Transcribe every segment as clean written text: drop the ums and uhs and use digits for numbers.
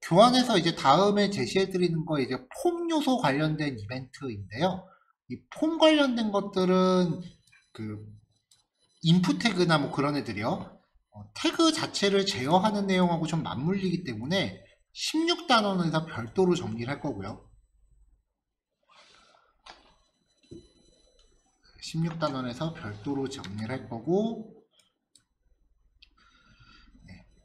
교환해서 이제 다음에 제시해드리는 거 이제 폼 요소 관련된 이벤트인데요. 이 폼 관련된 것들은 그 인풋 태그나 뭐 그런 애들이요. 태그 자체를 제어하는 내용하고 좀 맞물리기 때문에 16단원에서 별도로 정리를 할 거고요. 16단원에서 별도로 정리를 할 거고,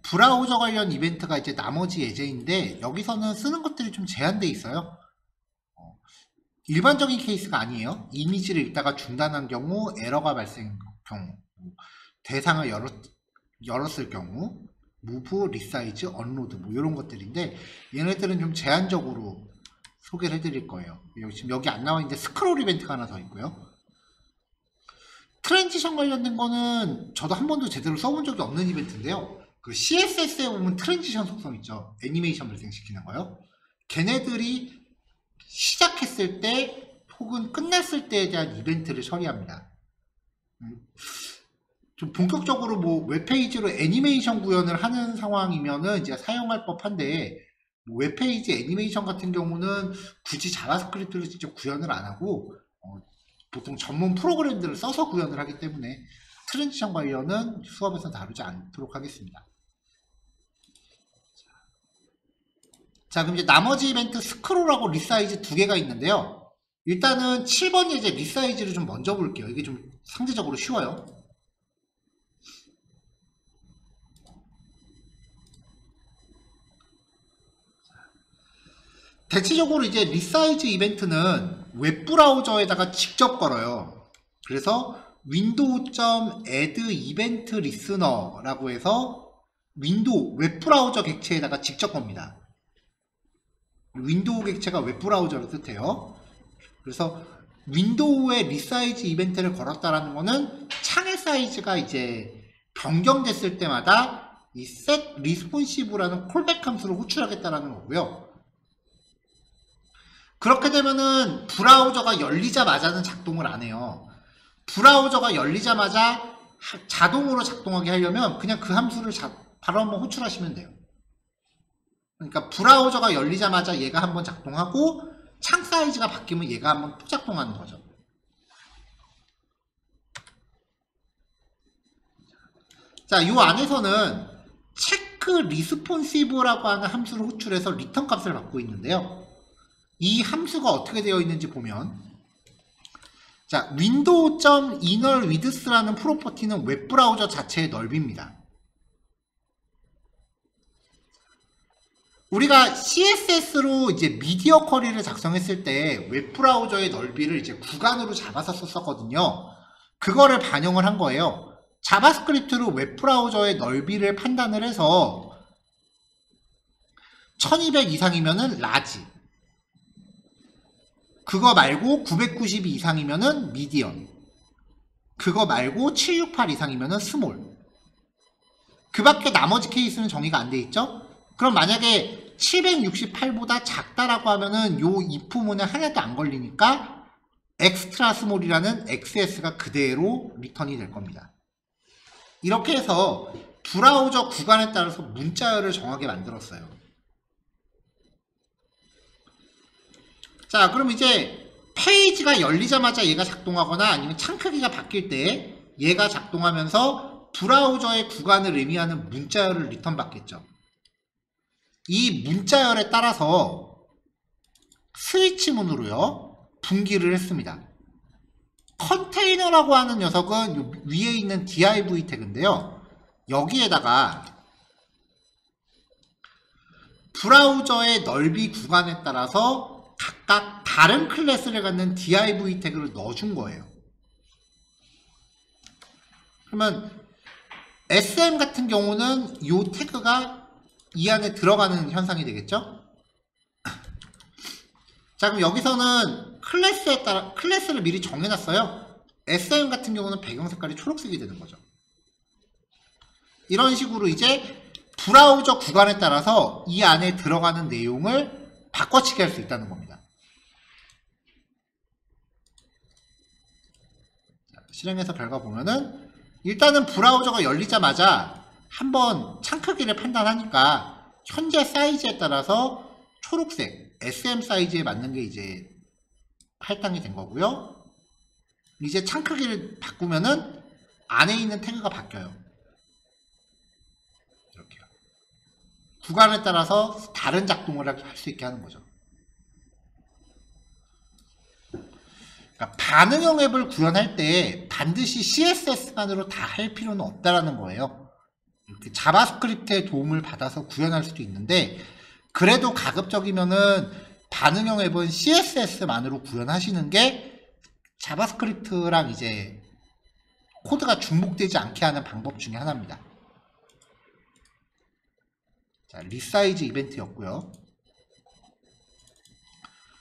브라우저 관련 이벤트가 이제 나머지 예제인데 여기서는 쓰는 것들이 좀 제한되어 있어요. 일반적인 케이스가 아니에요. 이미지를 읽다가 중단한 경우, 에러가 발생한 경우, 대상을 열었을 경우, 무브, 리사이즈, 언로드 뭐 이런 것들인데 얘네들은 좀 제한적으로 소개를 해드릴 거예요. 지금 여기 안 나와 있는데 스크롤 이벤트가 하나 더 있고요. 트랜지션 관련된 거는 저도 한 번도 제대로 써본 적이 없는 이벤트인데요. 그 CSS에 보면 트랜지션 속성 있죠. 애니메이션 발생시키는 거요. 걔네들이 시작했을 때 혹은 끝났을 때에 대한 이벤트를 처리합니다. 좀 본격적으로 뭐 웹페이지로 애니메이션 구현을 하는 상황이면은 이제 사용할 법한데, 뭐 웹페이지 애니메이션 같은 경우는 굳이 자바스크립트를 직접 구현을 안 하고 보통 전문 프로그램들을 써서 구현을 하기 때문에 트랜지션 관련은 수업에서 다루지 않도록 하겠습니다. 자, 그럼 이제 나머지 이벤트 스크롤하고 리사이즈 두 개가 있는데요. 일단은 7번 예제 리사이즈를 좀 먼저 볼게요. 이게 좀 상대적으로 쉬워요. 대체적으로 이제 리사이즈 이벤트는 웹브라우저에다가 직접 걸어요. 그래서 window.add event listener라고 해서 윈도우 웹브라우저 객체에다가 직접 겁니다. 윈도우 객체가 웹브라우저를 뜻해요. 그래서 윈도우에 리사이즈 이벤트를 걸었다라는 거는 창의 사이즈가 이제 변경됐을 때마다 이 set responsive라는 콜백 함수를 호출하겠다라는 거고요. 그렇게 되면은 브라우저가 열리자마자는 작동을 안 해요. 브라우저가 열리자마자 자동으로 작동하게 하려면 그냥 그 함수를 바로 한번 호출하시면 돼요. 그러니까 브라우저가 열리자마자 얘가 한번 작동하고 창 사이즈가 바뀌면 얘가 한번 또 작동하는 거죠. 자, 이 안에서는 체크 리스폰시브라고 하는 함수를 호출해서 리턴 값을 받고 있는데요. 이 함수가 어떻게 되어 있는지 보면, 자, window.innerwidth라는 프로퍼티는 웹브라우저 자체의 넓이입니다. 우리가 CSS로 이제 미디어 쿼리를 작성했을 때 웹브라우저의 넓이를 이제 구간으로 잡아서 썼었거든요. 그거를 반영을 한 거예요. 자바스크립트로 웹브라우저의 넓이를 판단을 해서 1200 이상이면은 라지, 그거 말고 992 이상이면은 미디엄, 그거 말고 768 이상이면은 스몰, 그 밖에 나머지 케이스는 정의가 안 돼 있죠? 그럼 만약에 768보다 작다라고 하면은 요 if문에 하나도 안 걸리니까 엑스트라 스몰이라는 XS가 그대로 리턴이 될 겁니다. 이렇게 해서 브라우저 구간에 따라서 문자열을 정하게 만들었어요. 자, 그럼 이제 페이지가 열리자마자 얘가 작동하거나 아니면 창 크기가 바뀔 때 얘가 작동하면서 브라우저의 구간을 의미하는 문자열을 리턴 받겠죠. 이 문자열에 따라서 스위치문으로요 분기를 했습니다. 컨테이너라고 하는 녀석은 위에 있는 div 태그인데요. 여기에다가 브라우저의 넓이 구간에 따라서 각각 다른 클래스를 갖는 div 태그를 넣어준 거예요. 그러면 SM 같은 경우는 이 태그가 이 안에 들어가는 현상이 되겠죠? 자, 그럼 여기서는 클래스에 따라 클래스를 미리 정해놨어요. SM 같은 경우는 배경 색깔이 초록색이 되는 거죠. 이런 식으로 이제 브라우저 구간에 따라서 이 안에 들어가는 내용을 바꿔치기 할 수 있다는 겁니다. 자, 실행해서 결과 보면은 일단은 브라우저가 열리자마자 한번 창 크기를 판단하니까 현재 사이즈에 따라서 초록색 SM 사이즈에 맞는 게 이제 할당이 된 거고요. 이제 창 크기를 바꾸면은 안에 있는 태그가 바뀌어요. 이렇게요. 구간에 따라서 다른 작동을 할 수 있게 하는 거죠. 그러니까 반응형 앱을 구현할 때 반드시 CSS만으로 다 할 필요는 없다라는 거예요. 이렇게 자바스크립트의 도움을 받아서 구현할 수도 있는데, 그래도 가급적이면은 반응형 앱은 CSS만으로 구현하시는 게 자바스크립트랑 이제 코드가 중복되지 않게 하는 방법 중에 하나입니다. 자, 리사이즈 이벤트였고요.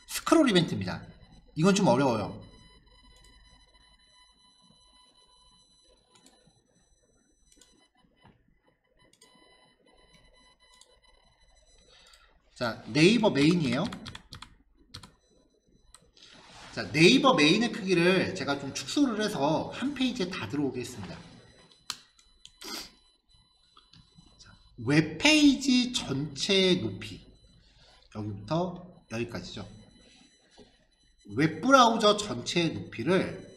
스크롤 이벤트입니다. 이건 좀 어려워요. 자, 네이버 메인이에요. 자, 네이버 메인의 크기를 제가 좀 축소를 해서 한 페이지에 다 들어오게 했습니다. 자, 웹페이지 전체의 높이. 여기부터 여기까지죠. 웹브라우저 전체의 높이를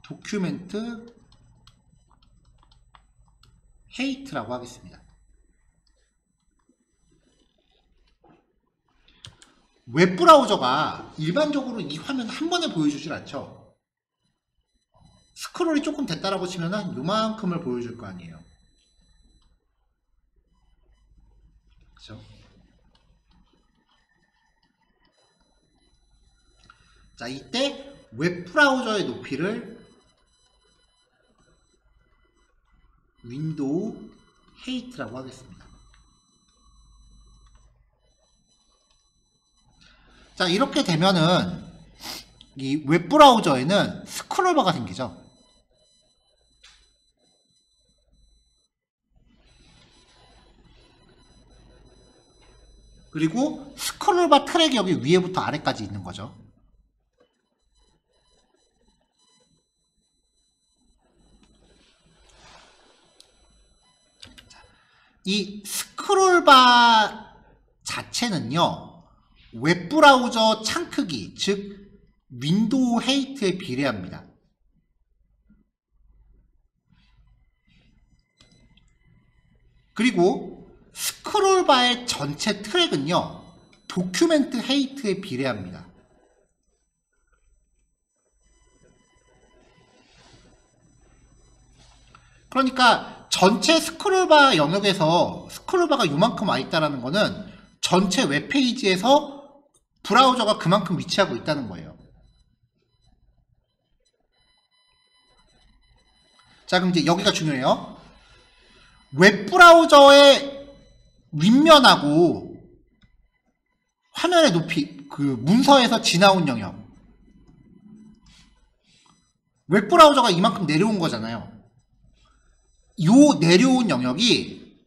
도큐멘트 헤이트라고 하겠습니다. 웹브라우저가 일반적으로 이 화면 한 번에 보여주질 않죠. 스크롤이 조금 됐다라고 치면 한 요만큼을 보여줄 거 아니에요. 그렇죠? 자, 이때 웹브라우저의 높이를 윈도우 헤이트라고 하겠습니다. 자, 이렇게 되면은 이 웹브라우저에는 스크롤바가 생기죠. 그리고 스크롤바 트랙이 여기 위에부터 아래까지 있는 거죠. 이 스크롤바 자체는요, 웹브라우저 창 크기, 즉 윈도우 헤이트에 비례합니다. 그리고 스크롤바의 전체 트랙은요, 도큐멘트 헤이트에 비례합니다. 그러니까 전체 스크롤바 영역에서 스크롤바가 요만큼 와 있다는 거는 전체 웹페이지에서 브라우저가 그만큼 위치하고 있다는 거예요. 자, 그럼 이제 여기가 중요해요. 웹브라우저의 윗면하고 화면의 높이, 그 문서에서 지나온 영역. 웹브라우저가 이만큼 내려온 거잖아요. 요 내려온 영역이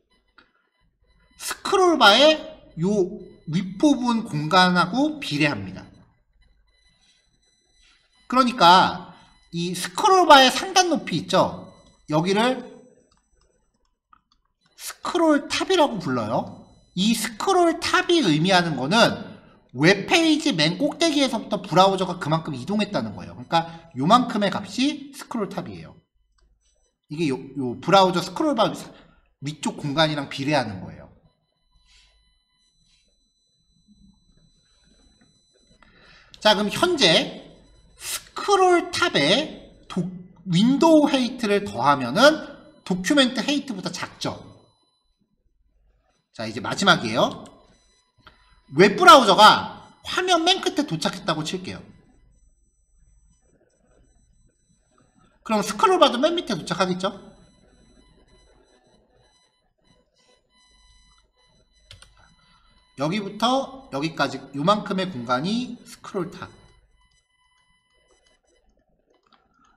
스크롤바의 요 윗부분 공간하고 비례합니다. 그러니까 이 스크롤바의 상단 높이 있죠? 여기를 스크롤 탑이라고 불러요. 이 스크롤 탑이 의미하는 거는 웹페이지 맨 꼭대기에서부터 브라우저가 그만큼 이동했다는 거예요. 그러니까 요만큼의 값이 스크롤 탑이에요. 이게 요 브라우저 스크롤바 위쪽 공간이랑 비례하는 거예요. 자, 그럼 현재 스크롤 탑에 윈도우 헤이트를 더하면은 도큐멘트 헤이트보다 작죠. 자, 이제 마지막이에요. 웹브라우저가 화면 맨 끝에 도착했다고 칠게요. 그럼 스크롤바도 맨 밑에 도착하겠죠? 여기부터 여기까지 요만큼의 공간이 스크롤 탑.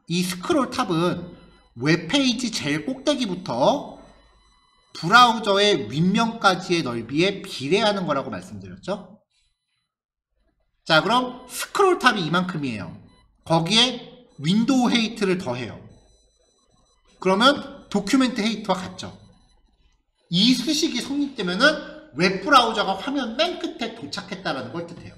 이 스크롤 탑은 웹페이지 제일 꼭대기부터 브라우저의 윗면까지의 넓이에 비례하는 거라고 말씀드렸죠? 자, 그럼 스크롤 탑이 이만큼이에요. 거기에 윈도우 헤이트를 더해요. 그러면 도큐멘트 헤이트와 같죠. 이 수식이 성립되면은 웹브라우저가 화면 맨 끝에 도착했다라는 걸 뜻해요.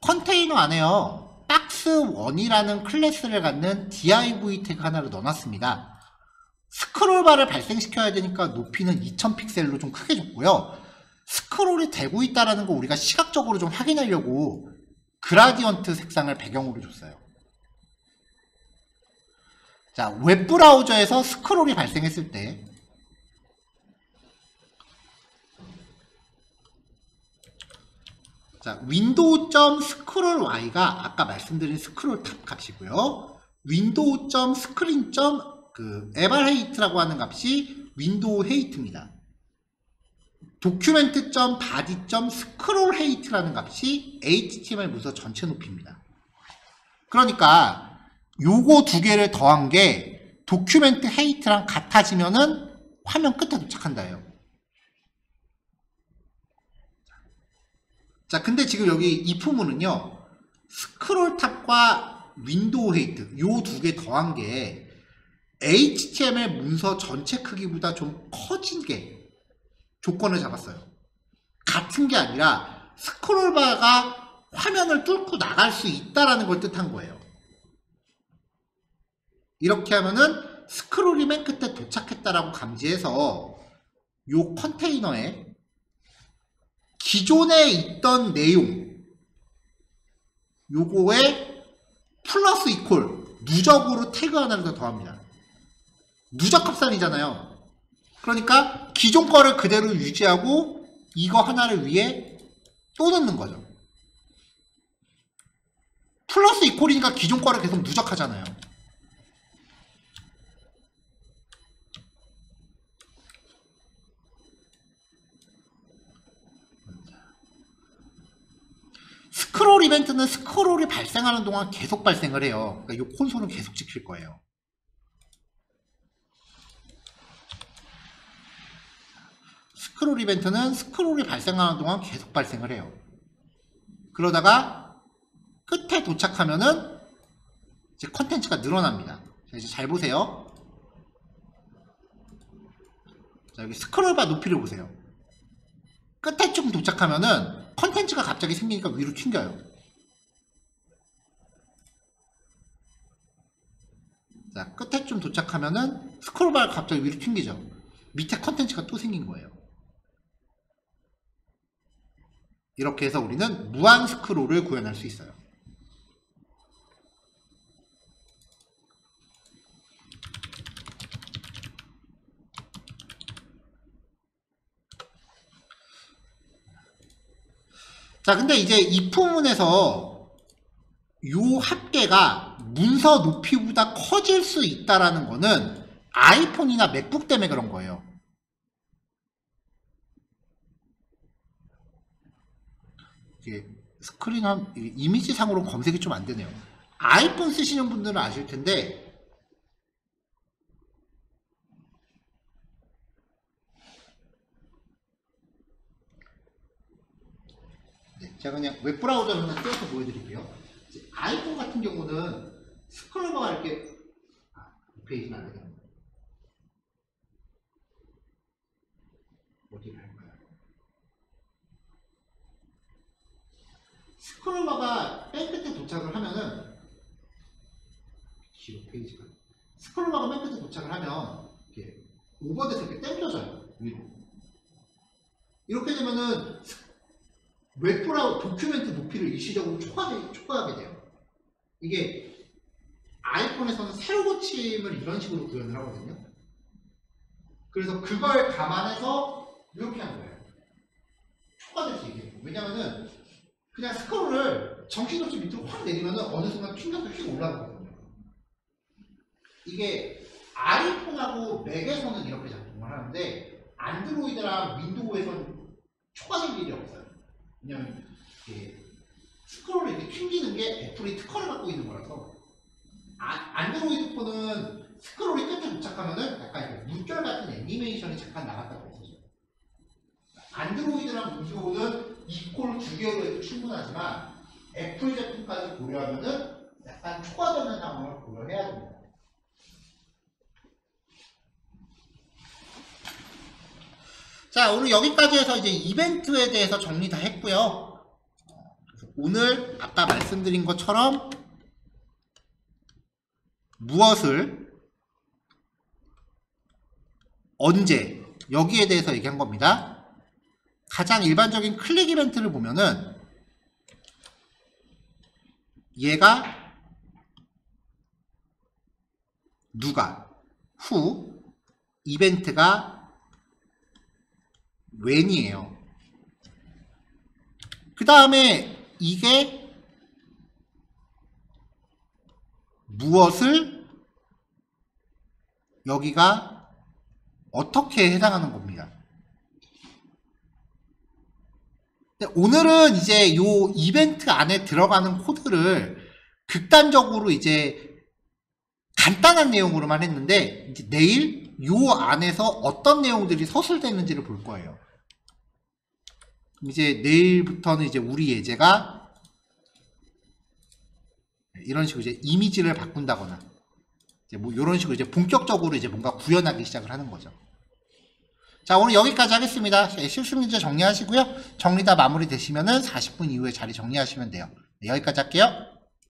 컨테이너 안에요. 박스1이라는 클래스를 갖는 div 태그 하나를 넣어놨습니다. 스크롤바를 발생시켜야 되니까 높이는 2000픽셀로 좀 크게 줬고요. 스크롤이 되고 있다는 거 우리가 시각적으로 좀 확인하려고 그라디언트 색상을 배경으로 줬어요. 자, 웹브라우저에서 스크롤이 발생했을 때 자, window.scrollY가 아까 말씀드린 스크롤 탑 값이고요. window.screen.evalHeight라고 하는 값이 window height입니다. document.body.scrollheight라는 값이 HTML 문서 전체 높이입니다. 그러니까 요거 두 개를 더한 게 document height랑 같아지면은 화면 끝에 도착한다예요. 자, 근데 지금 여기 이 부분은요, 스크롤 탑과 윈도우 헤이트, 요 두 개 더한 게 HTML 문서 전체 크기보다 좀 커진 게 조건을 잡았어요. 같은 게 아니라 스크롤바가 화면을 뚫고 나갈 수 있다라는 걸 뜻한 거예요. 이렇게 하면은 스크롤이 맨 끝에 도착했다라고 감지해서 요 컨테이너에 기존에 있던 내용 요거에 플러스 이퀄 누적으로 태그 하나를 더 더합니다. 누적 합산이잖아요. 그러니까 기존 거를 그대로 유지하고 이거 하나를 위에 또 넣는 거죠. 플러스 이퀄이니까 기존 거를 계속 누적하잖아요. 스크롤 이벤트는 스크롤이 발생하는 동안 계속 발생을 해요. 그러니까 이 콘솔은 계속 지킬 거예요. 스크롤 이벤트는 스크롤이 발생하는 동안 계속 발생을 해요. 그러다가 끝에 도착하면은 이제 컨텐츠가 늘어납니다. 자, 이제 잘 보세요. 자, 여기 스크롤바 높이를 보세요. 끝에쯤 도착하면은 컨텐츠가 갑자기 생기니까 위로 튕겨요. 자, 끝에쯤 도착하면은 스크롤바가 갑자기 위로 튕기죠. 밑에 컨텐츠가 또 생긴 거예요. 이렇게 해서 우리는 무한 스크롤을 구현할 수 있어요. 자, 근데 이제 이 부분에서 요 합계가 문서 높이보다 커질 수 있다라는 거는 아이폰이나 맥북 때문에 그런 거예요. 이게 스크린 이미지 상으로 검색이 좀 안 되네요. 아이폰 쓰시는 분들은 아실 텐데 제가 그냥 웹브라우저를 하나 띄워서 보여드릴게요. 아이폰 같은 경우는 스크롤바가 이렇게 이 페이지는 안 되겠네. 어디를 할까요? 스크롤바가 맨 끝에 도착을 하면은 뒤로 페이지가 스크롤바가 맨 끝에 도착을 하면 이렇게 오버돼서 이렇게 당겨져요 위로. 이렇게 되면은 웹브라우저 도큐멘트 높이를 일시적으로 초과하게 돼요. 이게 아이폰에서는 세로 고침을 이런 식으로 구현을 하거든요. 그래서 그걸 감안해서 이렇게 한 거예요. 초과될 수 있게. 왜냐면은 그냥 스크롤을 정신없이 밑으로 확 내리면은 어느 순간 튕겨서 휙 올라가거든요. 이게 아이폰하고 맥에서는 이렇게 작동을 하는데 안드로이드랑 윈도우에서는 초과될 일이 없어요. 왜냐면 스크롤을 이렇게 튕기는 게 애플이 특허를 갖고 있는 거라서 안드로이드 폰은 스크롤이 끝에 도착하면은 약간 물결 같은 애니메이션이 잠깐 나갔다고 했었죠. 안드로이드랑 윈도우는 이 콜 두 개로 해도 충분하지만 애플 제품까지 고려하면은 약간 초과되는 상황을 고려해야 됩니다. 자, 오늘 여기까지 해서 이제 이벤트에 대해서 정리 다 했고요. 오늘 아까 말씀드린 것처럼 무엇을 언제 여기에 대해서 얘기한 겁니다. 가장 일반적인 클릭 이벤트를 보면은 얘가 누가 후 이벤트가 when이에요. 그 다음에 이게 무엇을 여기가 어떻게 해당하는 겁니다. 오늘은 이제 요 이벤트 안에 들어가는 코드를 극단적으로 이제 간단한 내용으로만 했는데 이제 내일 요 안에서 어떤 내용들이 서술되는지를 볼 거예요. 이제 내일부터는 이제 우리 예제가 이런 식으로 이제 이미지를 바꾼다거나 이제 뭐 이런 식으로 이제 본격적으로 이제 뭔가 구현하기 시작을 하는 거죠. 자, 오늘 여기까지 하겠습니다. 실수 문제 정리하시고요. 정리 다 마무리 되시면은 40분 이후에 자리 정리하시면 돼요. 네, 여기까지 할게요.